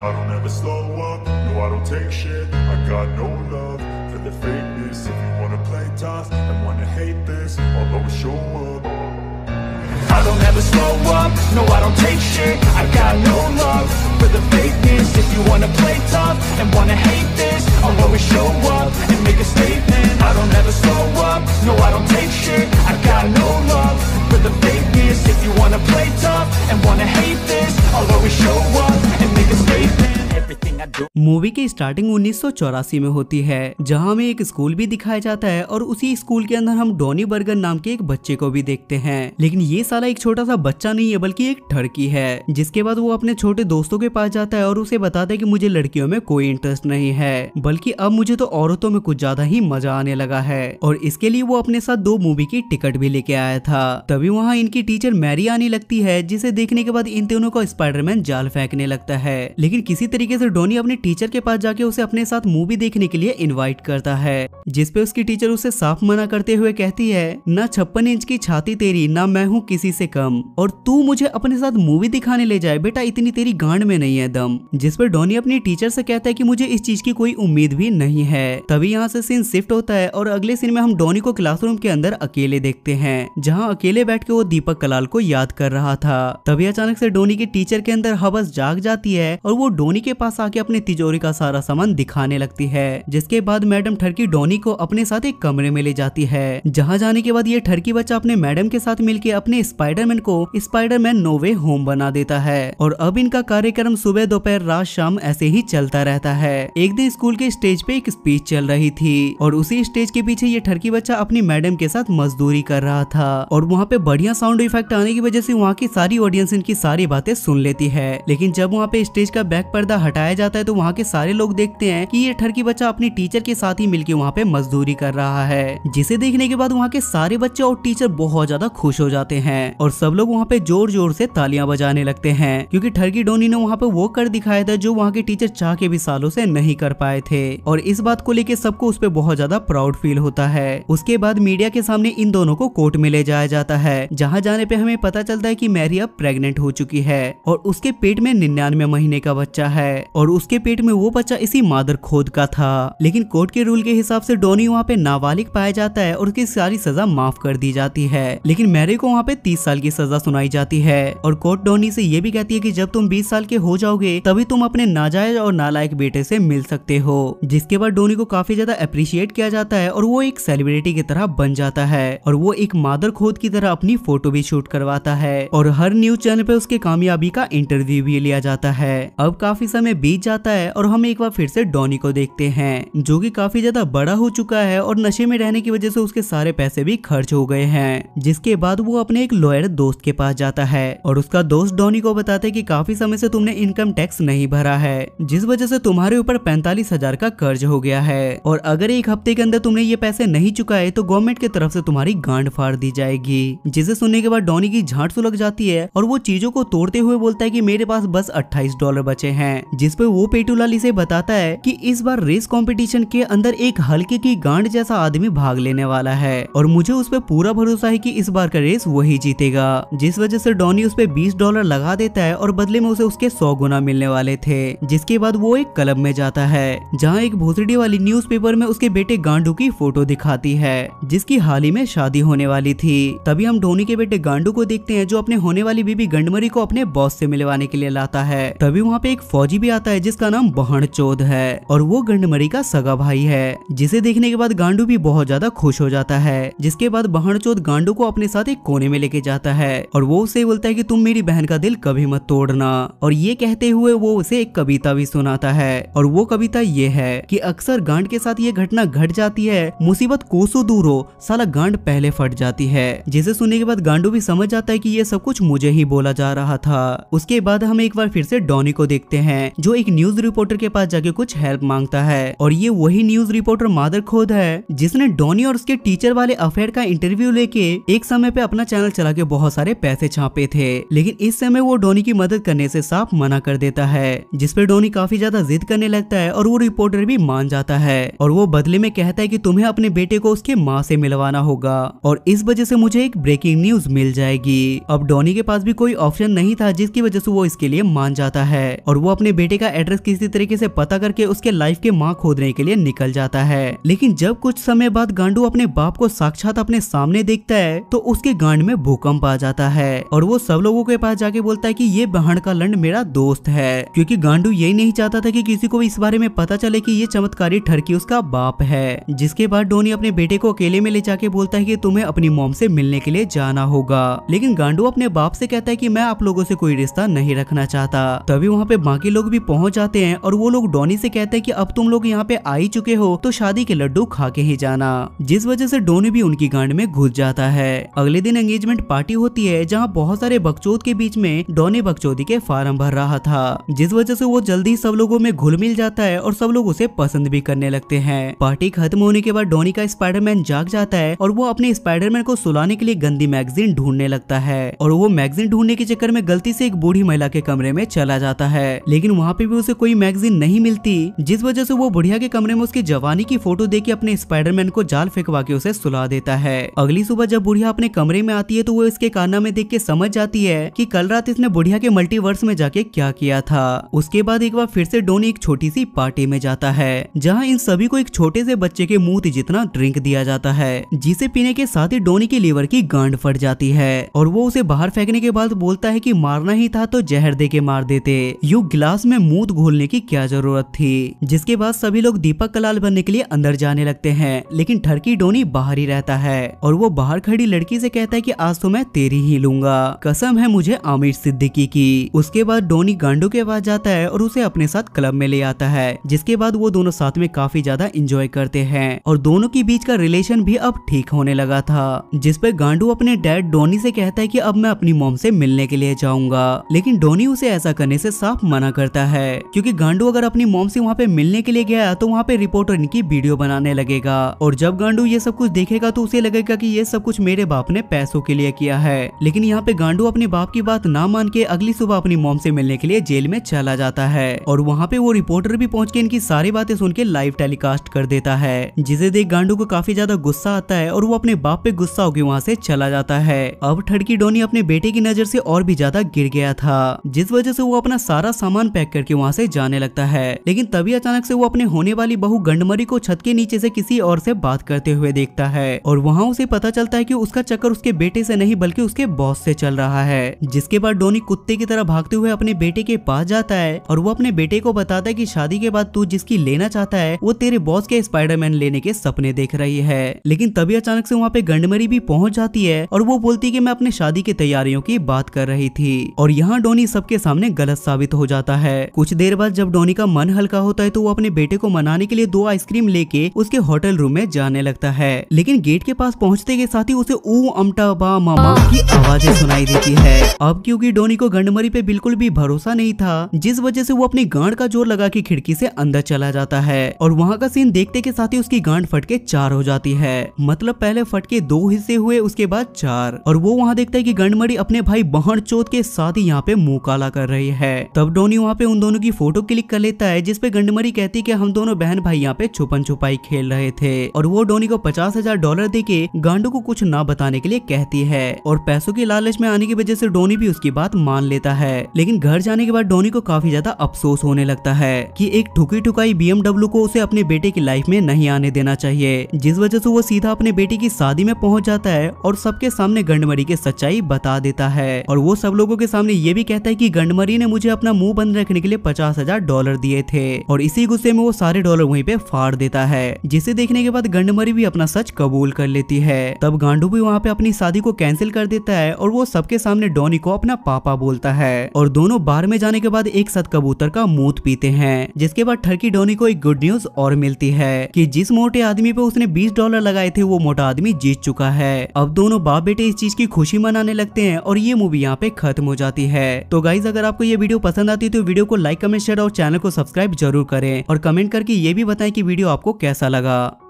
I don't ever slow up, no I don't take shit. I got no love for the fakeness. If you wanna play tough and wanna hate this, I'll always show up. I don't ever slow up, no I don't take shit. I got no love for the fakeness. If you wanna play tough and wanna hate this, I'll always show up and make a statement. I don't ever slow up, no I don't take shit. I got no love for the fakeness. If you wanna play tough and wanna hate this, I'll always show up and make a statement. Everything I do. Movie की starting 1984 में होती है, जहां हमें एक school भी दिखाया जाता है और उसी स्कूल के अंदर हम डॉनी बर्गर नाम के एक बच्चे को भी देखते हैं। लेकिन ये साला एक छोटा सा बच्चा नहीं है बल्कि एक ठरकी है। जिसके बाद वो अपने छोटे दोस्तों के पास जाता है और उसे बताता है कि मुझे लड़कियों में कोई इंटरेस्ट नहीं है, बल्कि अब मुझे तो औरतों में कुछ ज्यादा ही मजा आने लगा है। और इसके लिए वो अपने साथ 2 मूवी की टिकट भी लेके आया था। तभी वहाँ इनकी टीचर मैरी आने लगती है, जिसे देखने के बाद इन दोनों को स्पाइडरमैन जाल फेंकने लगता है। लेकिन किसी तरीके से डॉनी अपने टीचर के पास जाके उसे अपने साथ मूवी देखने के लिए इनवाइट करता है, जिसपे उसकी टीचर उसे साफ मना करते हुए कहती है, ना 56 इंच की छाती तेरी, ना मैं हूँ किसी से कम, और तू मुझे अपने साथ मूवी दिखाने ले जाए, बेटा इतनी तेरी गांड में नहीं है दम। जिस पर डॉनी अपनी टीचर से कहता है कि मुझे इस चीज की कोई उम्मीद भी नहीं है। तभी यहाँ से सीन शिफ्ट होता है और अगले सीन में हम डॉनी को क्लासरूम के अंदर अकेले देखते हैं, जहाँ अकेले बैठ के वो दीपक कलाल को याद कर रहा था। तभी अचानक से डॉनी की टीचर के अंदर हवस जाग जाती है और वो डॉनी के पास आके अपने तिजोरी का सारा सामान दिखाने लगती है। जिसके बाद मैडम ठरकी डॉनी को अपने साथ एक कमरे में ले जाती है, जहां जाने के बाद ये ठरकी बच्चा अपने मैडम के साथ मिलके अपने स्पाइडरमैन को स्पाइडरमैन नो वे होम बना देता है। और अब इनका कार्यक्रम सुबह दोपहर रात शाम ऐसे ही चलता रहता है। एक दिन स्कूल के स्टेज पे एक स्पीच चल रही थी और उसी स्टेज के पीछे ये ठरकी बच्चा अपनी मैडम के साथ मजदूरी कर रहा था। और वहाँ पे बढ़िया साउंड इफेक्ट आने की वजह से वहाँ की सारी ऑडियंस इनकी सारी बातें सुन लेती है। लेकिन जब वहाँ पे स्टेज का बैक पर्दा हटाया जाता है तो वहाँ के सारे लोग देखते हैं कि ये ठरकी बच्चा अपनी टीचर के साथ ही मिलके वहाँ पे मजदूरी कर रहा है। जिसे देखने के बाद वहाँ के सारे बच्चे और टीचर बहुत ज्यादा खुश हो जाते हैं और सब लोग वहाँ पे जोर जोर से तालियां बजाने लगते हैं, क्योंकि ठरकी डॉनी ने वहाँ पे वो कर दिखाया था जो वहाँ के टीचर चाह के भी सालों से नहीं कर पाए थे। और इस बात को लेके सबको उस पे बहुत ज्यादा प्राउड फील होता है। उसके बाद मीडिया के सामने इन दोनों को कोर्ट में ले जाया जाता है, जहाँ जाने पे हमें पता चलता है कि मैरी अब प्रेग्नेंट हो चुकी है और उसके पेट में 99 महीने का बच्चा है और उसके पेट में वो बच्चा इसी मादर खोद का था। लेकिन कोर्ट के रूल के हिसाब से डॉनी वहाँ पे नाबालिग पाया जाता है और उसकी सारी सजा माफ कर दी जाती है। लेकिन मैरी को वहाँ पे 30 साल की सजा सुनाई जाती है और कोर्ट डॉनी से ये भी कहती है कि जब तुम 20 साल के हो जाओगे तभी तुम अपने नाजायज और नालायक बेटे से मिल सकते हो। जिसके बाद डॉनी को काफी ज्यादा अप्रिशिएट किया जाता है और वो एक सेलिब्रिटी की तरह बन जाता है और वो एक मादर खोद की तरह अपनी फोटो भी शूट करवाता है और हर न्यूज चैनल पे उसके कामयाबी का इंटरव्यू भी लिया जाता है। अब काफी समय बीत जाता है और हम एक बार फिर से डॉनी को देखते हैं, जो कि काफी ज्यादा बड़ा हो चुका है और नशे में रहने की वजह से उसके सारे पैसे भी खर्च हो गए हैं। जिसके बाद वो अपने एक लॉयर दोस्त के पास जाता है और उसका दोस्त डॉनी को बताता है कि काफी समय से तुमने इनकम टैक्स नहीं भरा है, जिस वजह से तुम्हारे ऊपर 45,000 का कर्ज हो गया है और अगर एक हफ्ते के अंदर तुमने ये पैसे नहीं चुकाए तो गवर्नमेंट की तरफ से तुम्हारी गांड फाड़ दी जाएगी। जिसे सुनने के बाद डॉनी की झाट सुलग जाती है और वो चीजों को तोड़ते हुए बोलता है कि मेरे पास बस $28 बचे हैं। जिस पे वो पेटूलाल इसे बताता है कि इस बार रेस कंपटीशन के अंदर एक हल्के की गांड जैसा आदमी भाग लेने वाला है और मुझे उस पे पूरा भरोसा है कि इस बार का रेस वही जीतेगा। जिस वजह से डॉनी उस पे $20 लगा देता है और बदले में उसे उसके 100 गुना मिलने वाले थे। जिसके बाद वो एक क्लब में जाता है जहाँ एक भोसड़ी वाली न्यूज़पेपर में उसके बेटे गांडू की फोटो दिखाती है, जिसकी हाल ही में शादी होने वाली थी। तभी हम डॉनी के बेटे गांडू को देखते हैं जो अपने होने वाली बीबी गंडमरी को अपने बॉस से मिलवाने के लिए लाता है। तभी वहाँ पे एक फौजी भी आता है जिसका नाम बहनचोद है और वो गंडमरी का सगा भाई है। जिसे देखने के बाद गांडू भी बहुत ज्यादा खुश हो जाता है। जिसके बाद बहनचोद गांडू को अपने साथ एक कोने में लेके जाता है और वो उसे बोलता है कि तुम मेरी बहन का दिल कभी मत तोड़ना। और ये कहते हुए वो उसे एक कविता भी सुनाता है और वो कविता ये है कि अक्सर गांड के साथ ये घटना घट जाती है, मुसीबत कोसों दूर हो साला गांड पहले फट जाती है। जिसे सुनने के बाद गांडू भी समझ जाता है कि ये सब कुछ मुझे ही बोला जा रहा था। उसके बाद हम एक बार फिर से डॉनी को देखते हैं जो एक न्यूज रिपोर्टर के पास जाके कुछ हेल्प मांगता है और ये वही न्यूज रिपोर्टर मादर खोद है जिसने डॉनी और उसके टीचर वाले अफेयर का इंटरव्यू लेके एक समय पे अपना चैनल चला के बहुत सारे पैसे छापे थे। लेकिन इस समय वो डॉनी की मदद करने से साफ मना कर देता है, जिसपे डॉनी काफी ज्यादा जिद करने लगता है और वो रिपोर्टर भी मान जाता है और वो बदले में कहता है कि तुम्हें अपने बेटे को उसके माँ से मिलवाना होगा और इस वजह से मुझे एक ब्रेकिंग न्यूज मिल जाएगी। अब डॉनी के पास भी कोई ऑप्शन नहीं था जिसकी वजह से वो इसके लिए मान जाता है और वो अपने बेटे का एड्रेस किसी तरीके से पता करके उसके लाइफ के माँ खोदने के लिए निकल जाता है। लेकिन जब कुछ समय बाद गांडू अपने बाप को साक्षात अपने सामने देखता है तो उसके गांड में भूकंप आ जाता है और वो सब लोगों के पास जाके बोलता है कि ये बहन का लंड मेरा दोस्त है, क्योंकि गांडू यही नहीं चाहता था कि किसी को भी इस बारे में पता चले कि ये चमत्कारी ठरकी उसका बाप है। जिसके बाद डोनी अपने बेटे को अकेले में ले जाके बोलता है कि तुम्हें अपनी मॉम से मिलने के लिए जाना होगा। लेकिन गांडू अपने बाप से कहता है कि मैं आप लोगों से कोई रिश्ता नहीं रखना चाहता। तभी वहाँ पे बाकी लोग भी पहुंच जाते हैं और वो लोग डोनी से कहते हैं कि अब तुम लोग यहाँ पे आ ही चुके हो तो शादी के लड्डू खा के ही जाना, जिस वजह से डोनी भी उनकी गांड में घुस जाता है। अगले दिन एंगेजमेंट पार्टी होती है जहाँ बहुत सारे बकचोद के बीच में डोनी बकचोदी के फार्म भर रहा था, जिस वजह से वो जल्दी सब लोगों में घुल मिल जाता है और सब लोग उसे पसंद भी करने लगते हैं। पार्टी खत्म होने के बाद डोनी का स्पाइडरमैन जाग जाता है और वो अपने स्पाइडरमैन को सुलाने के लिए गंदी मैगजीन ढूंढने लगता है और वो मैगजीन ढूंढने के चक्कर में गलती से एक बूढ़ी महिला के कमरे में चला जाता है। लेकिन वहाँ पे भी उसे कोई मैगजीन नहीं मिलती, जिस वजह से वो बुढ़िया के कमरे में उसकी जवानी की फोटो देख के अपने स्पाइडरमैन को जाल फेंकवा के उसे सुला देता है। अगली सुबह जब बुढ़िया अपने कमरे में आती है तो वो इसके कारनामे देख के समझ जाती है कि कल रात इसने बुढ़िया के मल्टीवर्स में जाके क्या किया था। उसके बाद एक बार फिर से डोनी एक छोटी सी पार्टी में जाता है जहाँ इन सभी को एक छोटे से बच्चे के मुंह जितना ड्रिंक दिया जाता है, जिसे पीने के साथ ही डोनी की लीवर की गांड फट जाती है और वो उसे बाहर फेंकने के बाद बोलता है कि मारना ही था तो जहर दे के मार देते, यूं गिलास में मूत घोलने की क्या जरूरत थी। जिसके बाद सभी लोग दीपक कलाल बनने के लिए अंदर जाने लगते हैं, लेकिन ठरकी डोनी बाहर ही रहता है और वो बाहर खड़ी लड़की से कहता है कि आज तो मैं तेरी ही लूंगा, कसम है मुझे आमिर सिद्दीकी की। उसके बाद डोनी गांडू के पास जाता है और उसे अपने साथ क्लब में ले आता है, जिसके बाद वो दोनों साथ में काफी ज्यादा एंजॉय करते हैं और दोनों के बीच का रिलेशन भी अब ठीक होने लगा था। जिस पे गांडू अपने डैड डोनी से कहता है कि अब मैं अपनी मॉम से मिलने के लिए जाऊंगा, लेकिन डोनी उसे ऐसा करने से साफ मना करता है, क्योंकि गांडू अगर अपनी मॉम से वहाँ पे मिलने के लिए गया तो वहाँ पे रिपोर्टर इनकी वीडियो बनाने लगेगा और जब गांडू ये सब कुछ देखेगा तो उसे लगेगा कि ये सब कुछ मेरे बाप ने पैसों के लिए किया है। लेकिन यहाँ पे गांडू अपने बाप की बात ना मान के अगली सुबह अपनी मॉम से मिलने के लिए जेल में चला जाता है और वहाँ पे वो रिपोर्टर भी पहुंच के इनकी सारी बातें सुन के लाइव टेलीकास्ट कर देता है, जिसे देख गांडू को काफी ज्यादा गुस्सा आता है और वो अपने बाप पे गुस्सा होकर वहाँ से चला जाता है। अब ठरकी डोनी अपने बेटे की नजर से और भी ज्यादा गिर गया था, जिस वजह से वो अपना सारा सामान पैक करके वहाँ से जाने लगता है। लेकिन तभी अचानक से वो अपने होने वाली बहू गंडमरी को छत के नीचे से किसी और से बात करते हुए देखता है और वहाँ उसे पता चलता है कि उसका चक्कर उसके बेटे से नहीं बल्कि उसके बॉस से चल रहा है। जिसके बाद डोनी कुत्ते की तरह भागते हुए अपने बेटे के पास जाता है और वो अपने बेटे को बताता है कि शादी के बाद तू जिसकी लेना चाहता है वो तेरे बॉस के स्पाइडरमैन लेने के सपने देख रही है। लेकिन तभी अचानक से वहाँ पे गंडमरी भी पहुंच जाती है और वो बोलती है कि मैं अपने शादी की तैयारियों की बात कर रही थी और यहाँ डोनी सबके सामने गलत साबित हो जाता है। कुछ देर बाद जब डोनी का मन हल्का होता है तो वो अपने बेटे को मनाने के लिए 2 आइसक्रीम लेके उसके होटल रूम में जाने लगता है, लेकिन गेट के पास पहुंचते के साथ ही उसे ऊ अमटा बा मामा की आवाजें सुनाई देती है। अब क्योंकि डोनी को गंडमरी पे बिल्कुल भी भरोसा नहीं था, जिस वजह से वो अपनी गांड का जोर लगा के खिड़की से अंदर चला जाता है और वहाँ का सीन देखते के साथ ही उसकी गांड फट के 4 हो जाती है। मतलब पहले फट के 2 हिस्से हुए, उसके बाद 4 और वो वहाँ देखता है कि गंडमरी अपने भाई बहन चोत के साथ ही यहाँ पे मुंह काला कर रही है। तब डोनी वहाँ पे उन दोनों की फोटो क्लिक कर लेता है, जिसपे गंडमरी कहती है कि हम दोनों बहन भाई यहाँ पे छुपन छुपाई खेल रहे थे और वो डोनी को $50,000 देके गांडू को कुछ ना बताने के लिए कहती है और पैसों की लालच में आने की वजह से डोनी भी उसकी बात मान लेता है। लेकिन घर जाने के बाद डोनी को काफी ज्यादा अफसोस होने लगता है कि एक ठुकी ठुकाई BMW को उसे अपने बेटे की लाइफ में नहीं आने देना चाहिए, जिस वजह से वो सीधा अपने बेटे की शादी में पहुंच जाता है और सबके सामने गंडमरी की सच्चाई बता देता है और वो सब लोगों के सामने ये भी कहता है कि गंडमरी ने मुझे अपना मुंह बंद रखने के लिए $50,000 दिए थे और इसी गुस्से में वो सारे डॉलर वहीं पे फाड़ देता है, जिसे देखने के बाद गंडमरी भी अपना सच कबूल कर लेती है। तब गांडू भी वहाँ पे अपनी शादी को कैंसिल कर देता है और वो सबके सामने डोनी को अपना पापा बोलता है और दोनों बार में जाने के बाद एक साथ कबूतर का मूत पीते हैं। जिसके बाद ठरकी डोनी को एक गुड न्यूज और मिलती है कि जिस मोटे आदमी पे उसने $20 लगाए थे वो मोटा आदमी जीत चुका है। अब दोनों बाप बेटे इस चीज की खुशी मनाने लगते हैं और ये मूवी यहाँ पे खत्म हो जाती है। तो गाइज अगर आपको ये वीडियो पसंद आती है तो वीडियो को लाइक कमेंट शेयर और चैनल को सब्सक्राइब जरूर करें और कमेंट करके ये भी बताएं कि वीडियो आपको कैसा लगा।